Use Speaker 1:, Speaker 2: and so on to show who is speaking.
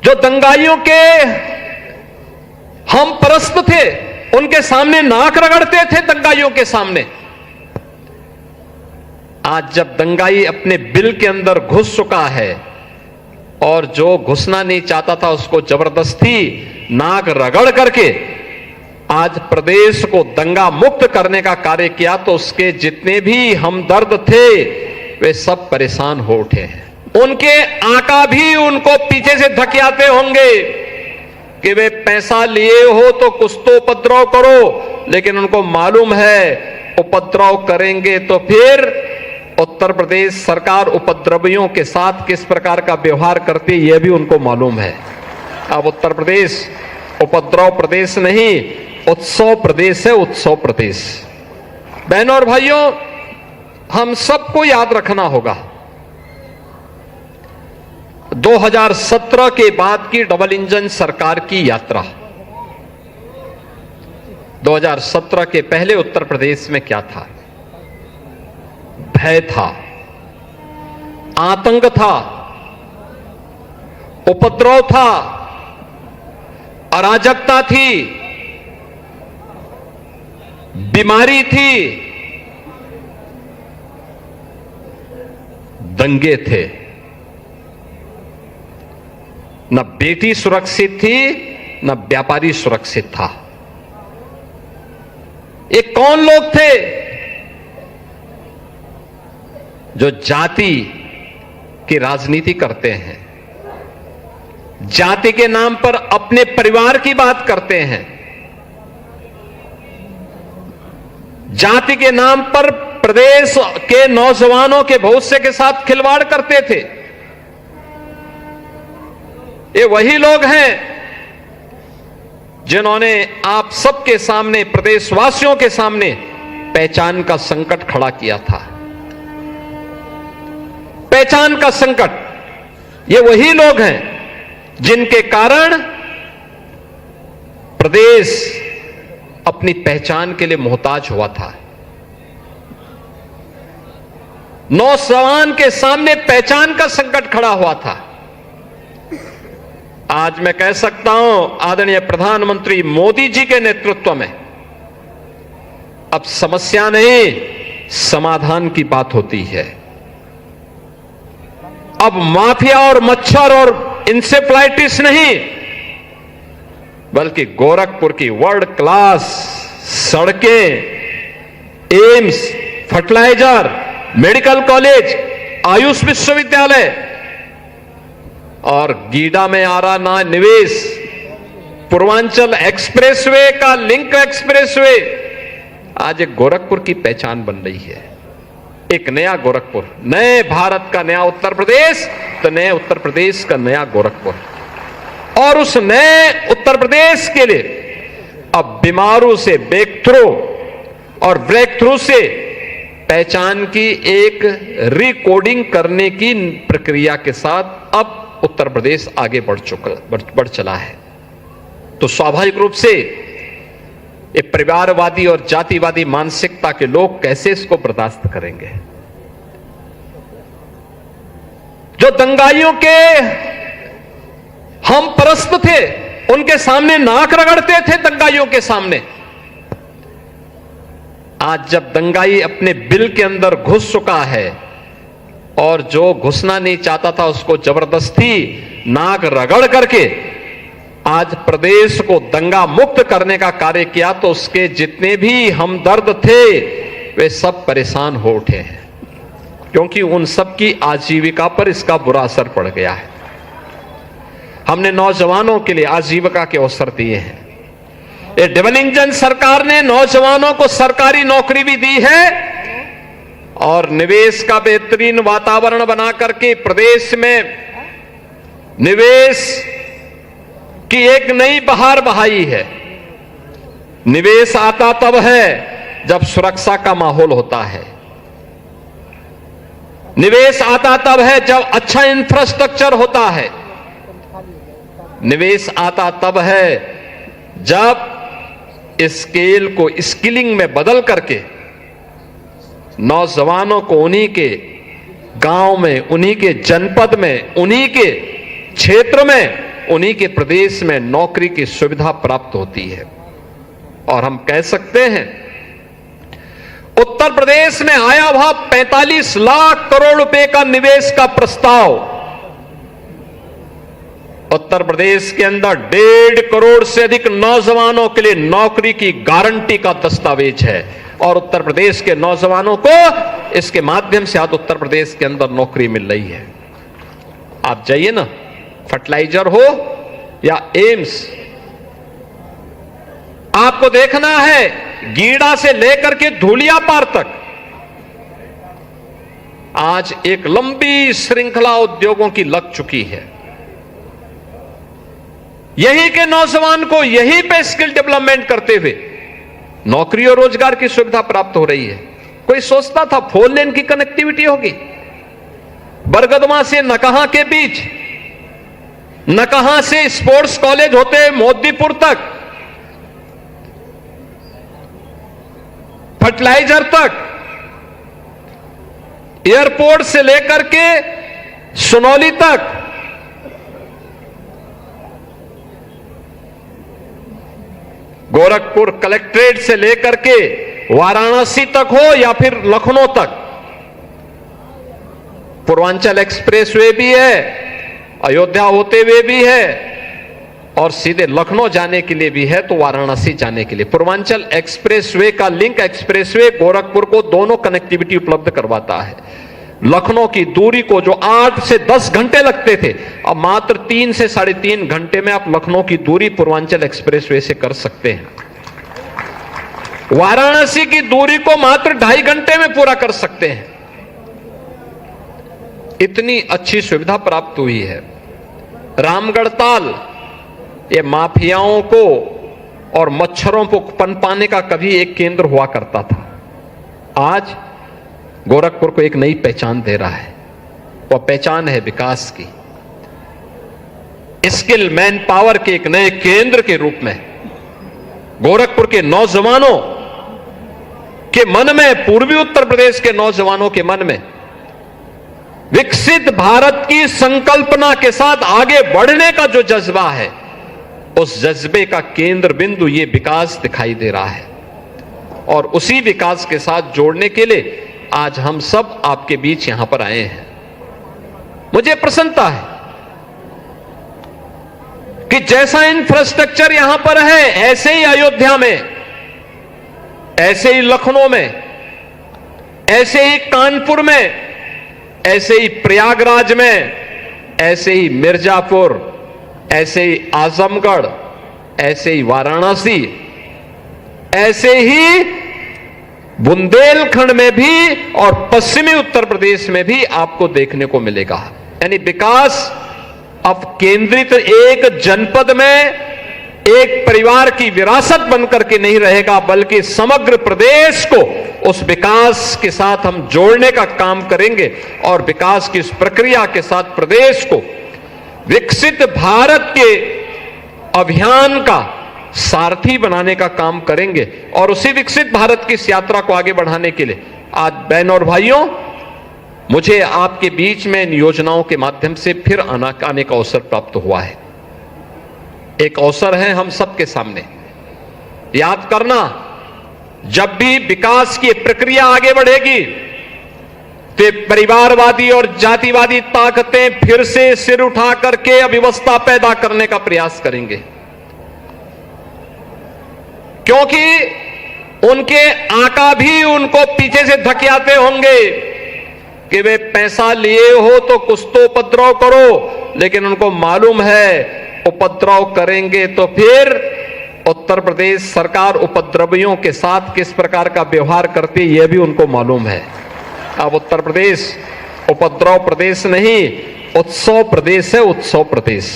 Speaker 1: जो दंगाइयों के हम परस्त थे, उनके सामने नाक रगड़ते थे दंगाइयों के सामने। आज जब दंगाई अपने बिल के अंदर घुस चुका है और जो घुसना नहीं चाहता था उसको जबरदस्ती नाक रगड़ करके आज प्रदेश को दंगा मुक्त करने का कार्य किया, तो उसके जितने भी हमदर्द थे वे सब परेशान हो उठे हैं। उनके आका भी उनको पीछे से धकियाते होंगे कि वे पैसा लिए हो तो कुछ तो उपद्रव करो, लेकिन उनको मालूम है उपद्रव करेंगे तो फिर उत्तर प्रदेश सरकार उपद्रवियों के साथ किस प्रकार का व्यवहार करती है यह भी उनको मालूम है। अब उत्तर प्रदेश उपद्रव प्रदेश नहीं, उत्सव प्रदेश है, उत्सव प्रदेश। बहनों और भाइयों, हम सबको याद रखना होगा 2017 के बाद की डबल इंजन सरकार की यात्रा। 2017 के पहले उत्तर प्रदेश में क्या था? भय था, आतंक था, उपद्रव था, अराजकता थी, बीमारी थी, दंगे थे। न बेटी सुरक्षित थी, न व्यापारी सुरक्षित था। ये कौन लोग थे जो जाति की राजनीति करते हैं, जाति के नाम पर अपने परिवार की बात करते हैं, जाति के नाम पर प्रदेश के नौजवानों के भविष्य के साथ खिलवाड़ करते थे। ये वही लोग हैं जिन्होंने आप सबके सामने, प्रदेशवासियों के सामने पहचान का संकट खड़ा किया था। पहचान का संकट, ये वही लोग हैं जिनके कारण प्रदेश अपनी पहचान के लिए मोहताज हुआ था। नौजवान के सामने पहचान का संकट खड़ा हुआ था। आज मैं कह सकता हूं, आदरणीय प्रधानमंत्री मोदी जी के नेतृत्व में अब समस्या नहीं, समाधान की बात होती है। अब माफिया और मच्छर और इंसेफ्लाइटिस नहीं, बल्कि गोरखपुर की वर्ल्ड क्लास सड़कें, AIIMS, fertiliser, medical college, Ayush विश्वविद्यालय और गीडा में आ रहा ना निवेश, पूर्वांचल एक्सप्रेसवे का लिंक एक्सप्रेसवे आज एक गोरखपुर की पहचान बन रही है। एक नया गोरखपुर, नए भारत का नया उत्तर प्रदेश, तो नए उत्तर प्रदेश का नया गोरखपुर। और उस नए उत्तर प्रदेश के लिए अब बीमारू से ब्रेक थ्रू और ब्रेक थ्रू से पहचान की एक रिकोडिंग करने की प्रक्रिया के साथ अब उत्तर प्रदेश आगे बढ़ चला है। तो स्वाभाविक रूप से ये परिवारवादी और जातिवादी मानसिकता के लोग कैसे इसको बर्दाश्त करेंगे? जो दंगाइयों के हम परस्त थे, उनके सामने नाक रगड़ते थे दंगाइयों के सामने। आज जब दंगाई अपने बिल के अंदर घुस चुका है और जो घुसना नहीं चाहता था उसको जबरदस्ती नाक रगड़ करके आज प्रदेश को दंगा मुक्त करने का कार्य किया, तो उसके जितने भी हमदर्द थे वे सब परेशान हो उठे हैं, क्योंकि उन सब की आजीविका पर इसका बुरा असर पड़ गया है। हमने नौजवानों के लिए आजीविका के अवसर दिए हैं। ये डबल इंजन सरकार ने नौजवानों को सरकारी नौकरी भी दी है और निवेश का बेहतरीन वातावरण बना करके प्रदेश में निवेश की एक नई बहार बहाई है। निवेश आता तब है जब सुरक्षा का माहौल होता है। निवेश आता तब है जब अच्छा इंफ्रास्ट्रक्चर होता है। निवेश आता तब है जब स्केल को स्किलिंग में बदल करके नौजवानों को उन्हीं के गांव में, उन्हीं के जनपद में, उन्हीं के क्षेत्र में उन्हीं के प्रदेश में नौकरी की सुविधा प्राप्त होती है। और हम कह सकते हैं उत्तर प्रदेश में आया हुआ 45 लाख करोड़ रुपए का निवेश का प्रस्ताव उत्तर प्रदेश के अंदर 1.5 करोड़ से अधिक नौजवानों के लिए नौकरी की गारंटी का दस्तावेज है। और उत्तर प्रदेश के नौजवानों को इसके माध्यम से आज उत्तर प्रदेश के अंदर नौकरी मिल रही है। आप जाइए ना, फर्टिलाइजर हो या एम्स, आपको देखना है गीड़ा से लेकर के धूलियापार तक आज एक लंबी श्रृंखला उद्योगों की लग चुकी है। यहीं के नौजवान को यहीं पे स्किल डेवलपमेंट करते हुए नौकरी और रोजगार की सुविधा प्राप्त हो रही है। कोई सोचता था 4 लेन की कनेक्टिविटी होगी बरगदवा से नकहा के बीच, नकहा से स्पोर्ट्स कॉलेज होते मोदीपुर तक, फर्टिलाइजर तक, एयरपोर्ट से लेकर के सुनौली तक, गोरखपुर कलेक्ट्रेट से लेकर के वाराणसी तक हो या फिर लखनऊ तक, पूर्वांचल एक्सप्रेसवे भी है, अयोध्या होते हुए भी है और सीधे लखनऊ जाने के लिए भी है, तो वाराणसी जाने के लिए पूर्वांचल एक्सप्रेसवे का लिंक एक्सप्रेसवे गोरखपुर को दोनों कनेक्टिविटी उपलब्ध करवाता है। लखनऊ की दूरी को जो 8 से 10 घंटे लगते थे, अब मात्र 3 से 3.5 घंटे में आप लखनऊ की दूरी पूर्वांचल एक्सप्रेसवे से कर सकते हैं। वाराणसी की दूरी को मात्र 2.5 घंटे में पूरा कर सकते हैं। इतनी अच्छी सुविधा प्राप्त हुई है। रामगढ़ ताल ये माफियाओं को और मच्छरों को पनपाने का कभी एक केंद्र हुआ करता था, आज गोरखपुर को एक नई पहचान दे रहा है। वह पहचान है विकास की, स्किल मैन पावर के एक नए केंद्र के रूप में गोरखपुर के नौजवानों के मन में, पूर्वी उत्तर प्रदेश के नौजवानों के मन में विकसित भारत की संकल्पना के साथ आगे बढ़ने का जो जज्बा है, उस जज्बे का केंद्र बिंदु ये विकास दिखाई दे रहा है। और उसी विकास के साथ जोड़ने के लिए आज हम सब आपके बीच यहां पर आए हैं। मुझे प्रसन्नता है कि जैसा इंफ्रास्ट्रक्चर यहां पर है, ऐसे ही अयोध्या में, ऐसे ही लखनऊ में, ऐसे ही कानपुर में, ऐसे ही प्रयागराज में, ऐसे ही मिर्जापुर, ऐसे ही आजमगढ़, ऐसे ही वाराणसी, ऐसे ही बुंदेलखंड में भी और पश्चिमी उत्तर प्रदेश में भी आपको देखने को मिलेगा। यानी विकास अब केंद्रित एक जनपद में एक परिवार की विरासत बनकर के नहीं रहेगा, बल्कि समग्र प्रदेश को उस विकास के साथ हम जोड़ने का काम करेंगे और विकास की इस प्रक्रिया के साथ प्रदेश को विकसित भारत के अभियान का सारथी बनाने का काम करेंगे। और उसी विकसित भारत की इस यात्रा को आगे बढ़ाने के लिए आज बहनों और भाइयों, मुझे आपके बीच में इन योजनाओं के माध्यम से फिर आने का अवसर प्राप्त हुआ है। एक अवसर है हम सबके सामने। याद करना, जब भी विकास की प्रक्रिया आगे बढ़ेगी तो परिवारवादी और जातिवादी ताकतें फिर से सिर उठा करके अव्यवस्था पैदा करने का प्रयास करेंगे, क्योंकि उनके आका भी उनको पीछे से धकेलते होंगे कि वे पैसा लिए हो तो कुछ तो उपद्रव करो, लेकिन उनको मालूम है उपद्रव करेंगे तो फिर उत्तर प्रदेश सरकार उपद्रवियों के साथ किस प्रकार का व्यवहार करती है, यह भी उनको मालूम है। अब उत्तर प्रदेश उपद्रव प्रदेश नहीं, उत्सव प्रदेश है, उत्सव प्रदेश।